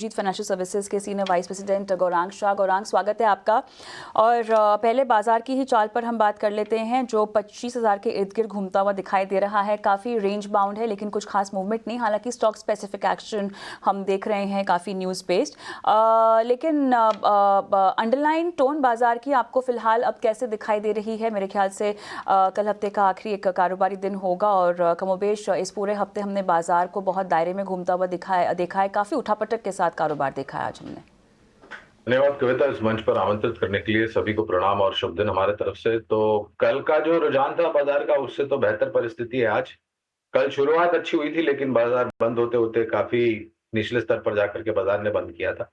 जीत financial services के senior vice president Gaurang Shah. Gaurang, स्वागत है आपका। और पहले बाजार की ही चाल पर हम बात कर लेते हैं, जो 25,000 के इर्द गिर्द घूमता हुआ दिखाई दे रहा है। काफ़ी रेंज बाउंड है लेकिन कुछ खास मूवमेंट नहीं, हालांकि स्टॉक स्पेसिफिक एक्शन हम देख रहे हैं, काफ़ी न्यूज़ बेस्ड। लेकिन अंडरलाइन टोन बाजार की आपको फिलहाल अब कैसे दिखाई दे रही है? मेरे ख्याल से कल हफ्ते का आखिरी एक कारोबारी दिन होगा और कमोबेश इस पूरे हफ्ते हमने बाजार को बहुत दायरे में घूमता हुआ देखा है। काफ़ी उठापटक के साथ कारोबार देखा है आज हमने। धन्यवाद कविता, इस मंच पर आमंत्रित करने के लिए सभी को प्रणाम और शुभ दिन हमारे तरफ से। तो कल का जो रुझान था बाजार का, उससे तो बेहतर परिस्थिति है आज। कल शुरुआत अच्छी हुई थी लेकिन बाजार बंद होते होते काफी निचले स्तर पर जाकर के बाजार ने बंद किया था।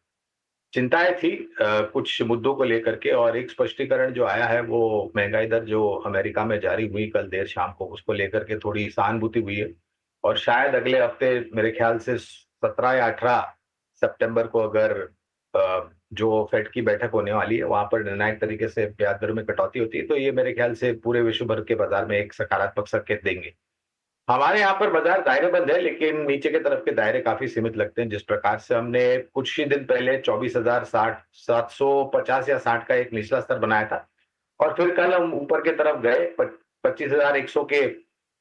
चिंताएं थी कुछ मुद्दों को लेकर के, और एक स्पष्टीकरण जो आया है वो महंगाई दर जो अमेरिका में जारी हुई कल देर शाम को, उसको लेकर के थोड़ी सहानुभूति हुई है। और शायद अगले हफ्ते मेरे ख्याल से 17 या 18 सितंबर को अगर जो फेड की बैठक होने वाली है वहां पर निर्णायक तरीके से ब्याज दर में कटौती होती है, तो ये मेरे ख्याल से पूरे विश्व भर के बाजार में एक सकारात्मक संकेत देंगे। हमारे यहाँ पर बाजार दायरे बंद है लेकिन नीचे के तरफ के दायरे काफी सीमित लगते हैं। जिस प्रकार से हमने कुछ ही दिन पहले 24,060 750 या 60 का एक निचला स्तर बनाया था, और फिर कल हम ऊपर के तरफ गए, 25,100 के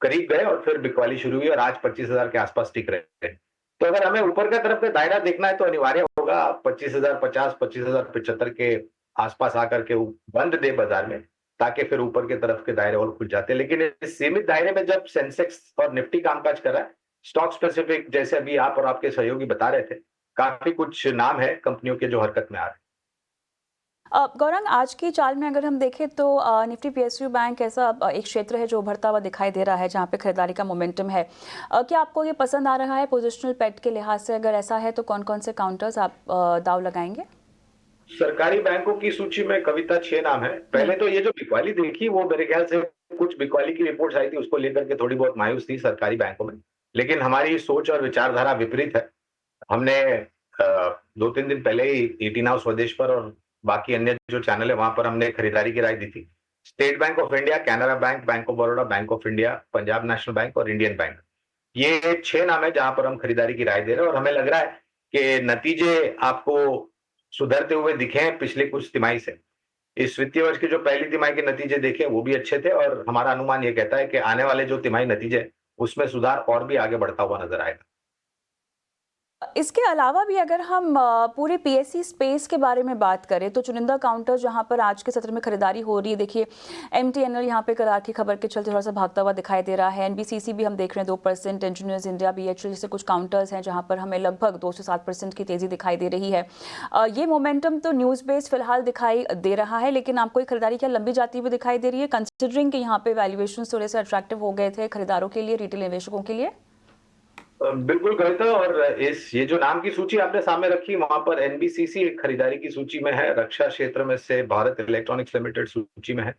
करीब गए और फिर बिकवाली शुरू हुई और आज 25,000 के आसपास टिक रहे हैं। तो अगर हमें ऊपर की तरफ का दायरा देखना है तो अनिवार्य होगा 25,050 25,075 के आसपास आकर के बंद दे बाजार में, ताकि फिर ऊपर की तरफ के दायरे और खुल जाते हैं। लेकिन इस सीमित दायरे में जब सेंसेक्स और निफ्टी कामकाज कर रहा है, स्टॉक स्पेसिफिक जैसे अभी आप और आपके सहयोगी बता रहे थे, काफी कुछ नाम है कंपनियों के जो हरकत में आ रहे हैं। गौरंग, आज की चाल में अगर हम देखें तो निफ्टी पीएसयू बैंक ऐसा एक क्षेत्र है जो उभरता हुआ दिखाई दे रहा है, जहां पे खरीदारी का मोमेंटम है। क्या आपको ये पसंद आ रहा है पोजिशनल पेट के लिहाज से? अगर ऐसा है तो कौन कौन से काउंटर्स आप दाव लगाएंगे? सरकारी बैंकों की सूची में कविता 6 नाम है। पहले तो ये जो बिकवाली देखी वो मेरे ख्याल से कुछ बिकवाली की रिपोर्ट्स आई थी, उसको लेकर के थोड़ी बहुत मायूस थी सरकारी बैंकों में, लेकिन हमारी सोच और विचारधारा विपरीत है। हमने 2-3 दिन पहले ही 18 हाउस स्वदेश पर और बाकी अन्य जो चैनल है वहां पर हमने खरीदारी की राय दी थी। State bank of India, Canara bank, bank of Baroda, bank of India, Punjab national bank और इंडियन बैंक, ये 6 नाम है जहां पर हम खरीदारी की राय दे रहे हैं। और हमें लग रहा है कि नतीजे आपको सुधरते हुए दिखे हैं पिछले कुछ तिमाही से। इस वित्तीय वर्ष की जो पहली तिमाही के नतीजे देखे वो भी अच्छे थे, और हमारा अनुमान ये कहता है कि आने वाले जो तिमाही नतीजे हैं उसमें सुधार और भी आगे बढ़ता हुआ नजर आएगा। इसके अलावा भी अगर हम पूरे पीएससी स्पेस के बारे में बात करें तो चुनिंदा काउंटर जहां पर आज के सत्र में खरीदारी हो रही है, देखिए एमटीएनएल यहां पे करार की खबर के चलते थोड़ा सा भागता हुआ दिखाई दे रहा है। एनबीसीसी भी हम देख रहे हैं 2%, इंजीनियर्स इंडिया, बीएचईएल जैसे कुछ काउंटर्स हैं जहां पर हमें लगभग 2 से 7% की तेजी दिखाई दे रही है। ये मोमेंटम तो न्यूज़ बेस्ड फिलहाल दिखाई दे रहा है, लेकिन आपको ये खरीदारी क्या लंबी जाती हुई दिखाई दे रही है, कंसिडरिंग कि यहाँ पे वैल्यूएशन थोड़े से अट्रैक्टिव हो गए थे खरीदारों के लिए, रिटेल निवेशकों के लिए? बिल्कुल कविता, और ये जो नाम की सूची आपने सामने रखी वहां पर एनबीसीसी खरीदारी की सूची में है, रक्षा क्षेत्र में से भारत इलेक्ट्रॉनिक्स लिमिटेड सूची में है।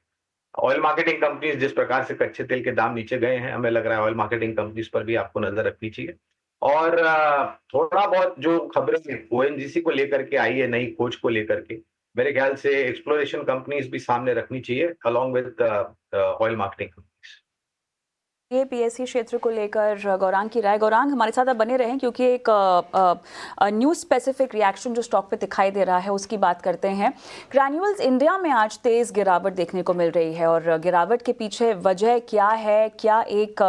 ऑयल मार्केटिंग कंपनीज जिस प्रकार से कच्चे तेल के दाम नीचे गए हैं, हमें लग रहा है ऑयल मार्केटिंग कंपनीज पर भी आपको नजर रखनी चाहिए। और थोड़ा बहुत जो खबरें ओएनजीसी को लेकर के आई है, नई खोज को लेकर के, मेरे ख्याल से एक्सप्लोरेशन कंपनीज भी सामने रखनी चाहिए along with oil marketing companies. ये पीएससी क्षेत्र को लेकर गौरांग की राय। गौरांग, हमारे साथ आप बने रहें क्योंकि एक न्यूज़ स्पेसिफिक रिएक्शन जो स्टॉक पे दिखाई दे रहा है उसकी बात करते हैं। ग्रैन्यूल्स इंडिया में आज तेज़ गिरावट देखने को मिल रही है, और गिरावट के पीछे वजह क्या है? क्या एक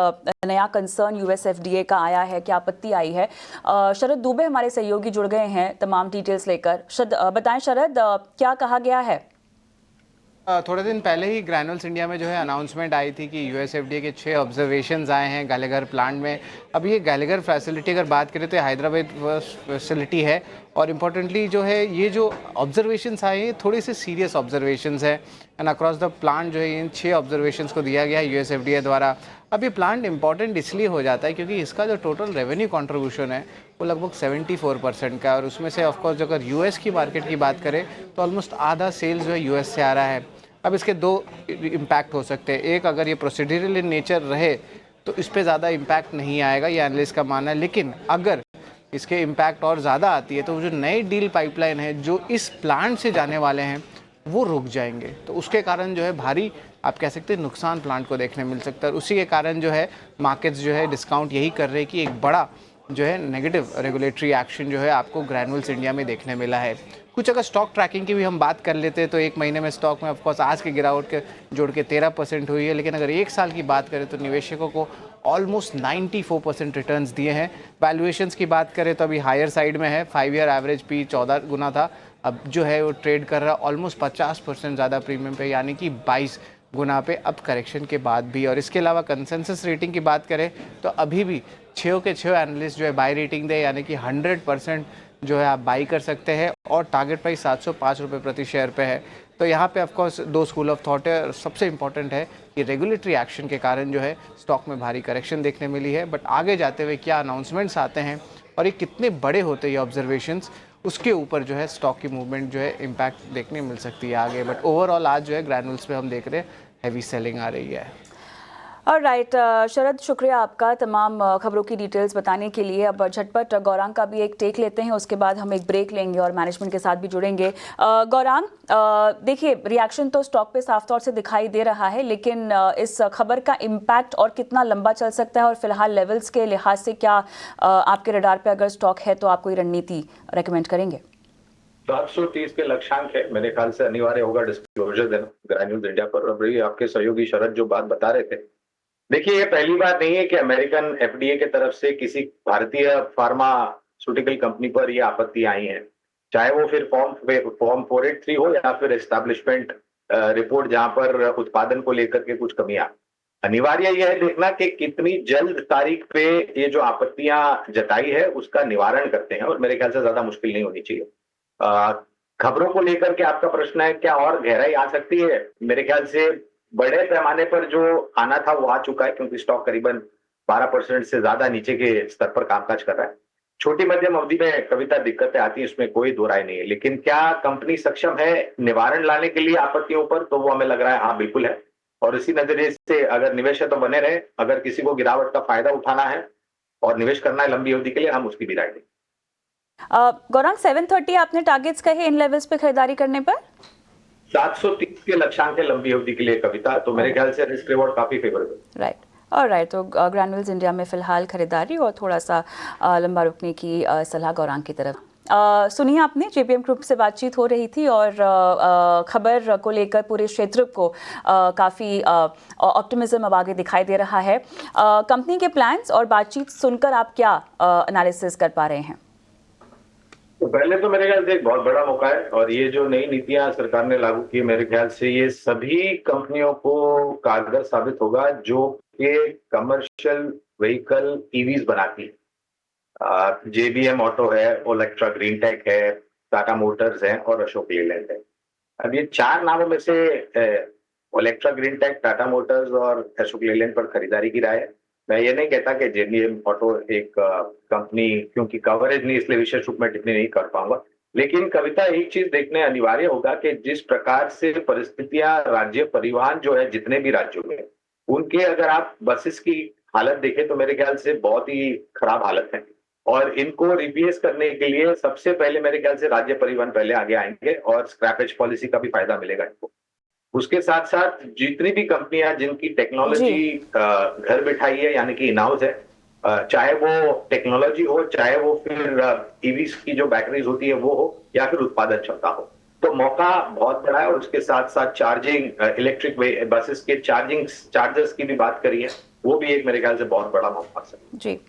नया कंसर्न यूएसएफडीए का आया है? क्या आपत्ति आई है? शरद दुबे हमारे सहयोगी जुड़ गए हैं तमाम डिटेल्स लेकर। बताएं शरद, क्या कहा गया है? थोड़े दिन पहले ही ग्रैन्यूल्स इंडिया में जो है अनाउंसमेंट आई थी कि यूएसएफडीए के 6 ऑब्जर्वेशंस आए हैं गैलेगर प्लांट में। अब ये गैलेगर फैसिलिटी अगर बात करें तो हैदराबाद फैसिलिटी है, और इम्पोर्टेंटली जो है ये जो ऑब्जर्वेशंस आए हैं थोड़ी सी सीरियस ऑब्जर्वेशंस है, एंड अक्रॉस द प्लांट जो है इन 6 ऑब्जर्वेशंस को दिया गया है यूएसएफडीए द्वारा। अब ये प्लांट इंपॉर्टेंट इसलिए हो जाता है क्योंकि इसका जो टोटल रेवेन्यू कंट्रीब्यूशन है वो लगभग 74% का है, और उसमें से ऑफकोर्स अगर यूएस की मार्केट की बात करें तो ऑलमोस्ट आधा सेल्स जो है यूएस से आ रहा है। अब इसके 2 इम्पैक्ट हो सकते हैं। एक, अगर ये प्रोसीड्यूरल इन नेचर रहे तो इस पे ज़्यादा इम्पैक्ट नहीं आएगा, ये एनालिस्ट का मानना है। लेकिन अगर इसके इम्पैक्ट और ज़्यादा आती है तो जो नई डील पाइपलाइन है जो इस प्लांट से जाने वाले हैं वो रुक जाएंगे, तो उसके कारण जो है भारी आप कह सकते हैं नुकसान प्लांट को देखने मिल सकता है। उसी के कारण जो है मार्केट्स जो है डिस्काउंट यही कर रहे हैं कि एक बड़ा जो है नेगेटिव रेगुलेटरी एक्शन जो है आपको ग्रैन्युल्स इंडिया में देखने मिला है। कुछ अगर स्टॉक ट्रैकिंग की भी हम बात कर लेते हैं तो एक महीने में स्टॉक में ऑफकोर्स आज की गिरावट के जोड़ के 13% हुई है, लेकिन अगर एक साल की बात करें तो निवेशकों को ऑलमोस्ट 94% रिटर्न्स दिए हैं। वैल्यूएशंस की बात करें तो अभी हायर साइड में है, 5 ईयर एवरेज पी 14 गुना था, अब जो है वो ट्रेड कर रहा है ऑलमोस्ट 50% ज़्यादा प्रीमियम पे, यानी कि 22 गुना पे अब करेक्शन के बाद भी। और इसके अलावा कंसेंसस रेटिंग की बात करें तो अभी भी 6 के 6 एनालिस्ट जो है बाई रेटिंग दे, यानी कि 100% जो है आप बाई कर सकते हैं, और टारगेट प्राइस 705 रुपये प्रति शेयर पे है। तो यहाँ पे ऑफकोर्स दो स्कूल ऑफ थॉट है, और सबसे इंपॉर्टेंट है कि रेगुलेटरी एक्शन के कारण जो है स्टॉक में भारी करेक्शन देखने मिली है। बट आगे जाते हुए क्या अनाउंसमेंट्स आते हैं और ये कितने बड़े होते हैं ये ऑब्जर्वेशंस, उसके ऊपर जो है स्टॉक की मूवमेंट जो है इम्पैक्ट देखने मिल सकती है आगे। बट ओवरऑल आज जो है ग्रैनुल्स पे हम देख रहे हैं हैवी सेलिंग आ रही है। राइट शरद, शुक्रिया आपका तमाम खबरों की डिटेल्स बताने के लिए। अब झटपट गौरांग का भी एक टेक लेते हैं, उसके बाद हम एक ब्रेक लेंगे और मैनेजमेंट के साथ भी जुड़ेंगे। गौरांग, देखिए रिएक्शन तो स्टॉक पे साफ तौर से दिखाई दे रहा है, लेकिन इस खबर का इम्पैक्ट और कितना लंबा चल सकता है, और फिलहाल लेवल्स के लिहाज से क्या आपके रडार पे अगर स्टॉक है तो आप कोई रणनीति रेकमेंड करेंगे? 730 के लक्ष्यांक है, मेरे ख्याल से अनिवार्य होगा डिस्क्लोजर देना ग्रैन्यूल्स इंडिया पर। अब रही आपके सहयोगी शरद जो बात बता रहे थे, देखिए ये पहली बार नहीं है कि अमेरिकन एफडीए की तरफ से किसी भारतीय फार्मास्यूटिकल कंपनी पर ये आपत्ति आई है, चाहे वो फिर फॉर्म 483 हो या फिर एस्टैब्लिशमेंट रिपोर्ट जहां पर उत्पादन को लेकर के कुछ कमियां। अनिवार्य यह है देखना कि कितनी जल्द तारीख पे ये जो आपत्तियां जताई है उसका निवारण करते हैं, और मेरे ख्याल से ज्यादा मुश्किल नहीं होनी चाहिए। खबरों को लेकर के आपका प्रश्न है क्या और गहराई आ सकती है, मेरे ख्याल से बड़े पैमाने पर जो आना था वो आ चुका है, क्योंकि स्टॉक करीबन 12% से ज्यादा नीचे के स्तर पर कामकाज कर रहा है। छोटी मध्यम अवधि में कविता दिक्कतें आती हैं, इसमें कोई दो राय नहीं है, लेकिन क्या कंपनी सक्षम है निवारण लाने के लिए आपत्तियों पर, तो वो हमें लग रहा है हाँ बिल्कुल है। और इसी नजरिए से अगर निवेश है तो बने रहे, अगर किसी को गिरावट का फायदा उठाना है और निवेश करना है लंबी अवधि के लिए, हम उसकी भी राय देंगे। गौरांग, 730 आपने टारगेट्स कहे इन लेवल्स पे खरीदारी करने पर? 730 के लक्ष्यांक है लंबी अवधि के लिए कविता, तो मेरे ख्याल से रिस्क रिवॉर्ड काफी फेवरेबल। राइट, और राइट, तो ग्रैन्युल्स इंडिया में फिलहाल खरीदारी और थोड़ा सा लंबा रुकने की सलाह गौरांग की तरफ। सुनिए, आपने जेपीएम ग्रुप से बातचीत हो रही थी और खबर को लेकर पूरे क्षेत्र को काफ़ी ऑप्टिमिज्म अब आगे दिखाई दे रहा है। कंपनी के प्लान्स और बातचीत सुनकर आप क्या एनालिसिस कर पा रहे हैं? तो पहले तो मेरे ख्याल से एक बहुत बड़ा मौका है, और ये जो नई नीतियां सरकार ने लागू की, मेरे ख्याल से ये सभी कंपनियों को कारगर साबित होगा जो कि कमर्शियल व्हीकल ईवीज बनाती है। जेबीएम ऑटो है, ओलेक्ट्रा ग्रीन टेक है, टाटा मोटर्स है और अशोक लेलैंड है। अब ये चार नामों में से Olectra Green Tech, Tata Motors और अशोक लेलैंड पर खरीदारी की राय है। मैं ये नहीं कहता कि जेबीएम ऑटो एक कंपनी, क्योंकि कवरेज नहीं इसलिए विशेष रूप में टिप्पणी नहीं कर पाऊंगा, लेकिन कविता एक चीज देखने अनिवार्य होगा कि जिस प्रकार से परिस्थितियां राज्य परिवहन जो है जितने भी राज्यों में, उनके अगर आप बसेस की हालत देखें तो मेरे ख्याल से बहुत ही खराब हालत है, और इनको रिप्लेस करने के लिए सबसे पहले मेरे ख्याल से राज्य परिवहन पहले आगे आएंगे और स्क्रैपेज पॉलिसी का भी फायदा मिलेगा इनको। उसके साथ साथ जितनी भी कंपनियां जिनकी टेक्नोलॉजी घर बिठाई है, यानी कि इन हाउस है, चाहे वो टेक्नोलॉजी हो, चाहे वो फिर ईवीज की जो बैटरीज होती है वो हो, या फिर उत्पादन क्षमता हो, तो मौका बहुत बड़ा है। और उसके साथ साथ चार्जिंग, इलेक्ट्रिक बसेस के चार्जिंग चार्जर्स की भी बात करी है, वो भी एक मेरे ख्याल से बहुत बड़ा मौका है। जी।